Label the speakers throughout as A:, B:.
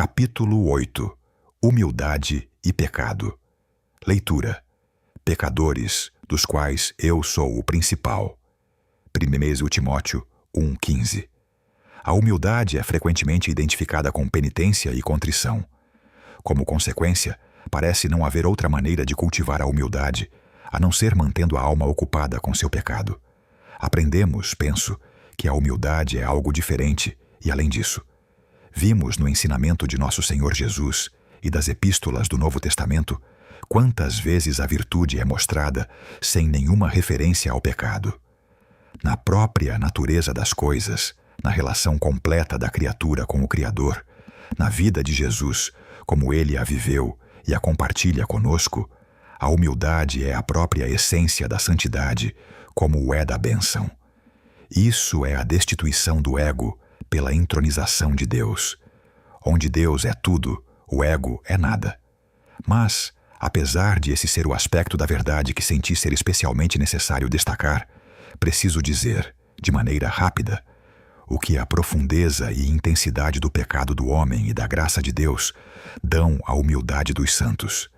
A: Capítulo 8. Humildade e pecado. Leitura. Pecadores, dos quais eu sou o principal. 1 Timóteo 1,15. A humildade é frequentemente identificada com penitência e contrição. Como consequência, parece não haver outra maneira de cultivar a humildade, a não ser mantendo a alma ocupada com seu pecado. Aprendemos, penso, que a humildade é algo diferente e, além disso, vimos no ensinamento de nosso Senhor Jesus e das epístolas do Novo Testamento quantas vezes a virtude é mostrada sem nenhuma referência ao pecado. Na própria natureza das coisas, na relação completa da criatura com o Criador, na vida de Jesus, como ele a viveu e a compartilha conosco, a humildade é a própria essência da santidade, como o é da bênção. Isso é a destituição do ego pela entronização de Deus. Onde Deus é tudo, o ego é nada. Mas, apesar de esse ser o aspecto da verdade que senti ser especialmente necessário destacar, preciso dizer, de maneira rápida, o que a profundeza e intensidade do pecado do homem e da graça de Deus dão à humildade dos santos.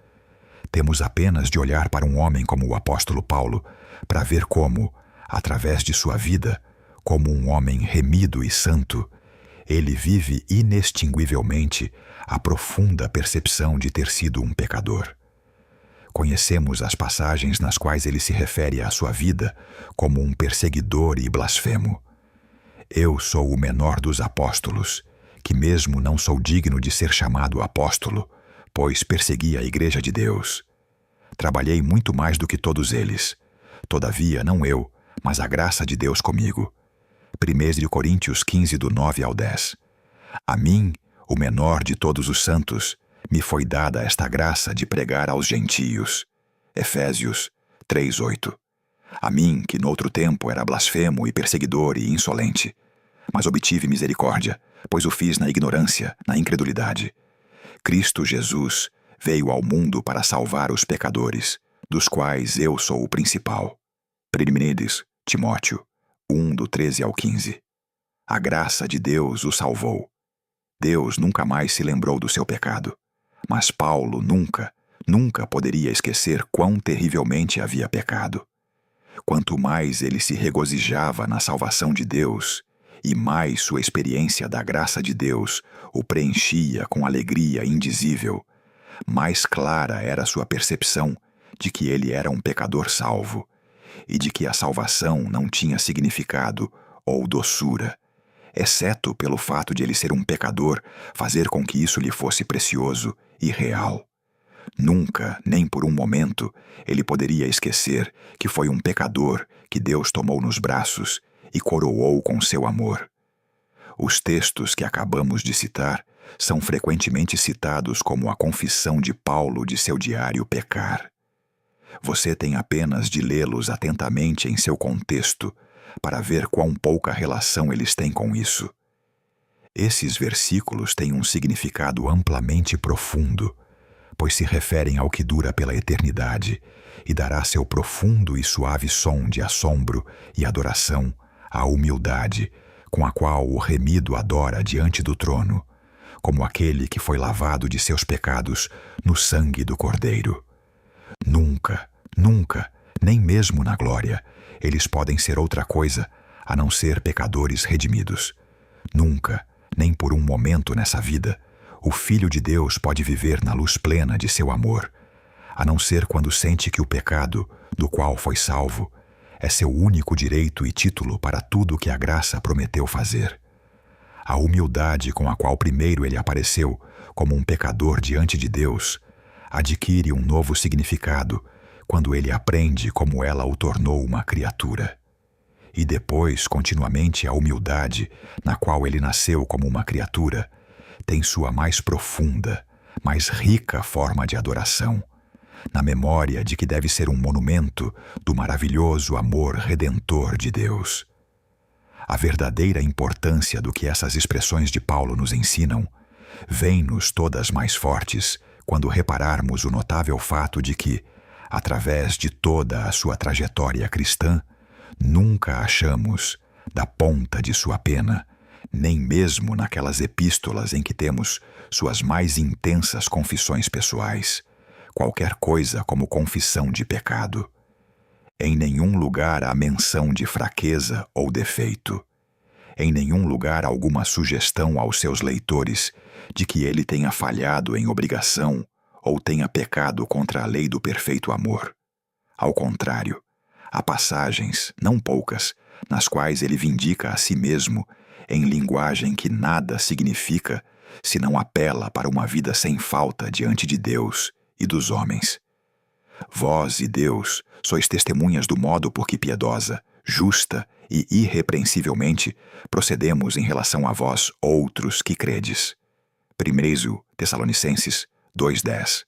A: Temos apenas de olhar para um homem como o apóstolo Paulo para ver como, através de sua vida, como um homem remido e santo, ele vive inextinguivelmente a profunda percepção de ter sido um pecador. Conhecemos as passagens nas quais ele se refere à sua vida como um perseguidor e blasfemo. Eu sou o menor dos apóstolos, que mesmo não sou digno de ser chamado apóstolo, pois persegui a igreja de Deus. Trabalhei muito mais do que todos eles. Todavia, não eu, mas a graça de Deus comigo. 1 Coríntios 15, do 9 ao 10. A mim, o menor de todos os santos, me foi dada esta graça de pregar aos gentios. Efésios 3:8. A mim, que noutro tempo era blasfemo e perseguidor e insolente, mas obtive misericórdia, pois o fiz na ignorância, na incredulidade. Cristo Jesus veio ao mundo para salvar os pecadores, dos quais eu sou o principal. 1 Timóteo 1, do 13 ao 15. A graça de Deus o salvou. Deus nunca mais se lembrou do seu pecado, mas Paulo nunca poderia esquecer quão terrivelmente havia pecado. Quanto mais ele se regozijava na salvação de Deus, e mais sua experiência da graça de Deus o preenchia com alegria indizível, mais clara era sua percepção de que ele era um pecador salvo, e de que a salvação não tinha significado ou doçura, exceto pelo fato de ele ser um pecador fazer com que isso lhe fosse precioso e real. Nunca, nem por um momento, ele poderia esquecer que foi um pecador que Deus tomou nos braços e coroou com seu amor. Os textos que acabamos de citar são frequentemente citados como a confissão de Paulo de seu diário pecar. Você tem apenas de lê-los atentamente em seu contexto para ver quão pouca relação eles têm com isso. Esses versículos têm um significado amplamente profundo, pois se referem ao que dura pela eternidade e dará seu profundo e suave som de assombro e adoração à humildade com a qual o remido adora diante do trono, como aquele que foi lavado de seus pecados no sangue do Cordeiro. Nunca, nem mesmo na glória, eles podem ser outra coisa a não ser pecadores redimidos. Nunca, nem por um momento nessa vida, o Filho de Deus pode viver na luz plena de seu amor, a não ser quando sente que o pecado, do qual foi salvo, é seu único direito e título para tudo o que a graça prometeu fazer. A humildade com a qual primeiro ele apareceu como um pecador diante de Deus adquire um novo significado quando ele aprende como ela o tornou uma criatura. E depois, continuamente, a humildade na qual ele nasceu como uma criatura tem sua mais profunda, mais rica forma de adoração, na memória de que deve ser um monumento do maravilhoso amor redentor de Deus. A verdadeira importância do que essas expressões de Paulo nos ensinam vem-nos todas mais fortes quando repararmos o notável fato de que, através de toda a sua trajetória cristã, nunca achamos, da ponta de sua pena, nem mesmo naquelas epístolas em que temos suas mais intensas confissões pessoais, qualquer coisa como confissão de pecado. Em nenhum lugar há menção de fraqueza ou defeito. Em nenhum lugar alguma sugestão aos seus leitores de que ele tenha falhado em obrigação ou tenha pecado contra a lei do perfeito amor. Ao contrário, há passagens, não poucas, nas quais ele vindica a si mesmo em linguagem que nada significa se não apela para uma vida sem falta diante de Deus e dos homens. Vós e Deus sois testemunhas do modo por que piedosa, justa e irrepreensivelmente procedemos em relação a vós outros que credes. 1 Tessalonicenses 2:10.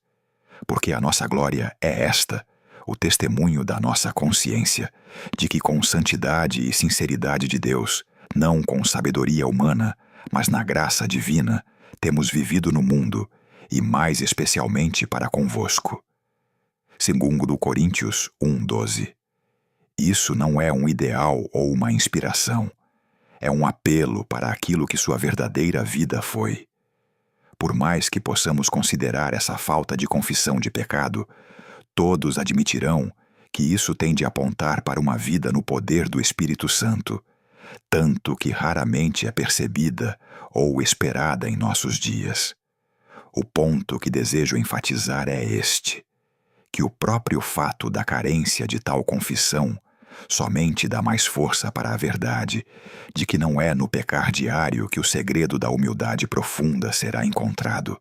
A: Porque a nossa glória é esta, o testemunho da nossa consciência, de que com santidade e sinceridade de Deus, não com sabedoria humana, mas na graça divina, temos vivido no mundo, e mais especialmente para convosco. 2 Coríntios 1:12. Isso não é um ideal ou uma inspiração. É um apelo para aquilo que sua verdadeira vida foi. Por mais que possamos considerar essa falta de confissão de pecado, todos admitirão que isso tem de apontar para uma vida no poder do Espírito Santo, tanto que raramente é percebida ou esperada em nossos dias. O ponto que desejo enfatizar é este: que o próprio fato da carência de tal confissão somente dá mais força para a verdade de que não é no pecar diário que o segredo da humildade profunda será encontrado,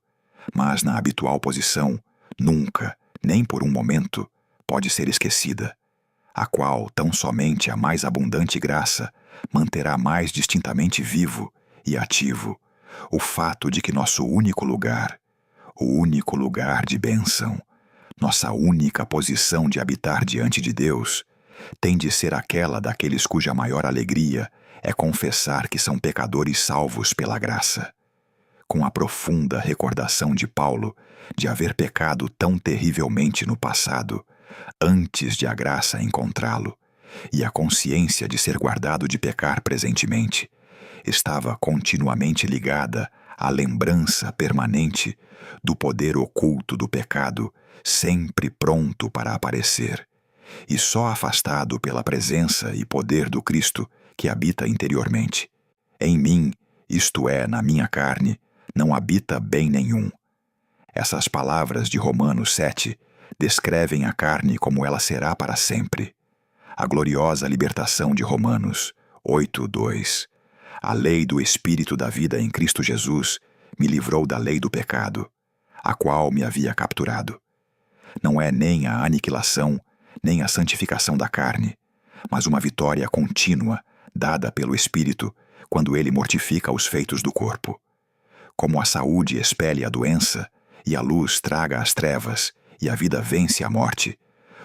A: mas na habitual posição, nunca, nem por um momento, pode ser esquecida, a qual tão somente a mais abundante graça manterá mais distintamente vivo e ativo o fato de que nosso único lugar, o único lugar de bênção, nossa única posição de habitar diante de Deus, tem de ser aquela daqueles cuja maior alegria é confessar que são pecadores salvos pela graça. Com a profunda recordação de Paulo de haver pecado tão terrivelmente no passado, antes de a graça encontrá-lo, e a consciência de ser guardado de pecar presentemente, estava continuamente ligada à lembrança permanente do poder oculto do pecado, sempre pronto para aparecer, e só afastado pela presença e poder do Cristo que habita interiormente. Em mim, isto é, na minha carne, não habita bem nenhum. Essas palavras de Romanos 7 descrevem a carne como ela será para sempre. A gloriosa libertação de Romanos 8:2. A lei do Espírito da vida em Cristo Jesus me livrou da lei do pecado, a qual me havia capturado. Não é nem a aniquilação, nem a santificação da carne, mas uma vitória contínua dada pelo Espírito quando ele mortifica os feitos do corpo. Como a saúde expele a doença, e a luz traga as trevas, e a vida vence a morte,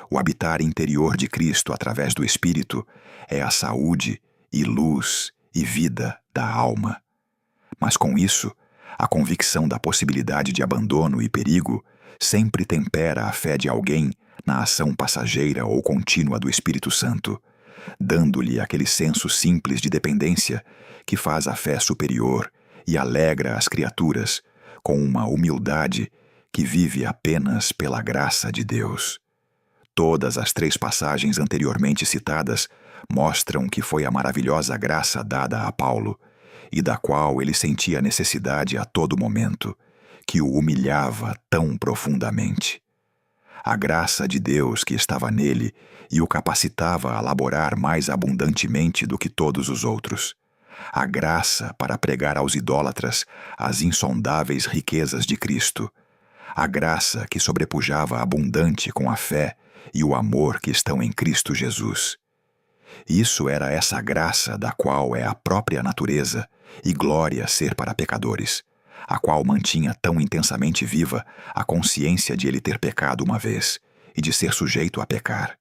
A: o habitar interior de Cristo através do Espírito é a saúde e luz e vida da alma. Mas com isso, a convicção da possibilidade de abandono e perigo sempre tempera a fé de alguém na ação passageira ou contínua do Espírito Santo, dando-lhe aquele senso simples de dependência que faz a fé superior e alegra as criaturas com uma humildade que vive apenas pela graça de Deus. Todas as 3 passagens anteriormente citadas mostram que foi a maravilhosa graça dada a Paulo, e da qual ele sentia necessidade a todo momento, que o humilhava tão profundamente. A graça de Deus que estava nele e o capacitava a laborar mais abundantemente do que todos os outros. A graça para pregar aos idólatras as insondáveis riquezas de Cristo. A graça que sobrepujava abundante com a fé e o amor que estão em Cristo Jesus. Isso era essa graça da qual é a própria natureza e glória ser para pecadores, a qual mantinha tão intensamente viva a consciência de ele ter pecado uma vez e de ser sujeito a pecar.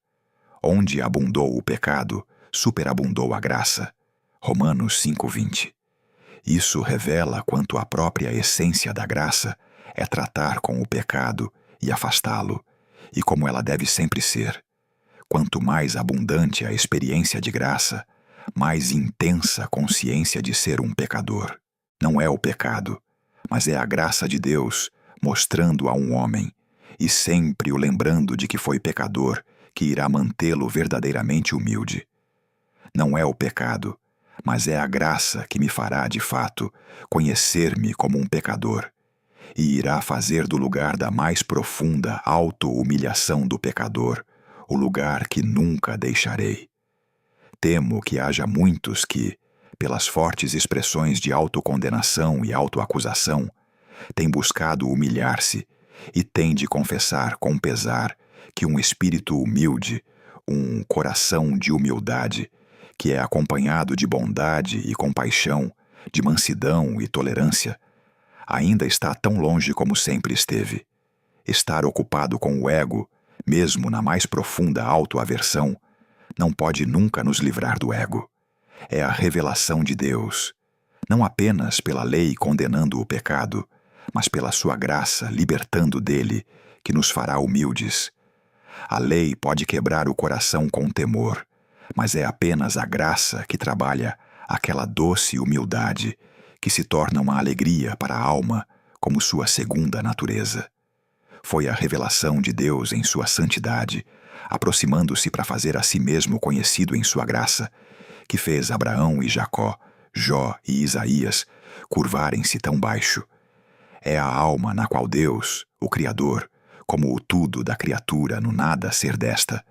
A: Onde abundou o pecado, superabundou a graça. Romanos 5:20. Isso revela quanto a própria essência da graça é tratar com o pecado e afastá-lo, e como ela deve sempre ser. Quanto mais abundante a experiência de graça, mais intensa consciência de ser um pecador. Não é o pecado, mas é a graça de Deus mostrando a um homem, e sempre o lembrando de que foi pecador, que irá mantê-lo verdadeiramente humilde. Não é o pecado, mas é a graça que me fará, de fato, conhecer-me como um pecador, e irá fazer do lugar da mais profunda auto-humilhação do pecador o lugar que nunca deixarei. Temo que haja muitos que, pelas fortes expressões de autocondenação e autoacusação, têm buscado humilhar-se e têm de confessar com pesar que um espírito humilde, um coração de humildade, que é acompanhado de bondade e compaixão, de mansidão e tolerância, ainda está tão longe como sempre esteve. Estar ocupado com o ego, mesmo na mais profunda autoaversão, não pode nunca nos livrar do ego. É a revelação de Deus, não apenas pela lei condenando o pecado, mas pela sua graça libertando dele, que nos fará humildes. A lei pode quebrar o coração com temor, mas é apenas a graça que trabalha aquela doce humildade que se torna uma alegria para a alma como sua segunda natureza. Foi a revelação de Deus em sua santidade, aproximando-se para fazer a si mesmo conhecido em sua graça, que fez Abraão e Jacó, Jó e Isaías curvarem-se tão baixo. É a alma na qual Deus, o Criador, como o tudo da criatura no nada ser desta,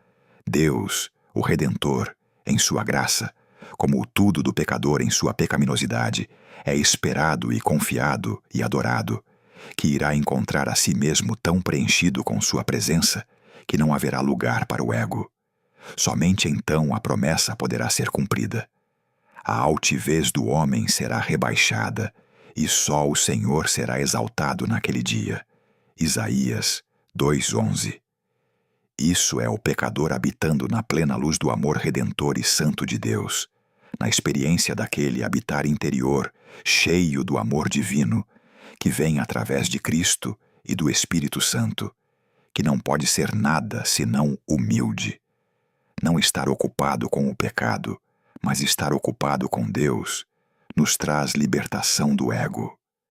A: Deus, o Redentor, em sua graça, como o tudo do pecador em sua pecaminosidade, é esperado e confiado e adorado, que irá encontrar a si mesmo tão preenchido com sua presença que não haverá lugar para o ego. Somente então a promessa poderá ser cumprida. A altivez do homem será rebaixada, e só o Senhor será exaltado naquele dia. Isaías 2:11. Isso é o pecador habitando na plena luz do amor redentor e santo de Deus, na experiência daquele habitar interior, cheio do amor divino, que vem através de Cristo e do Espírito Santo, que não pode ser nada senão humilde. Não estar ocupado com o pecado, mas estar ocupado com Deus, nos traz libertação do ego.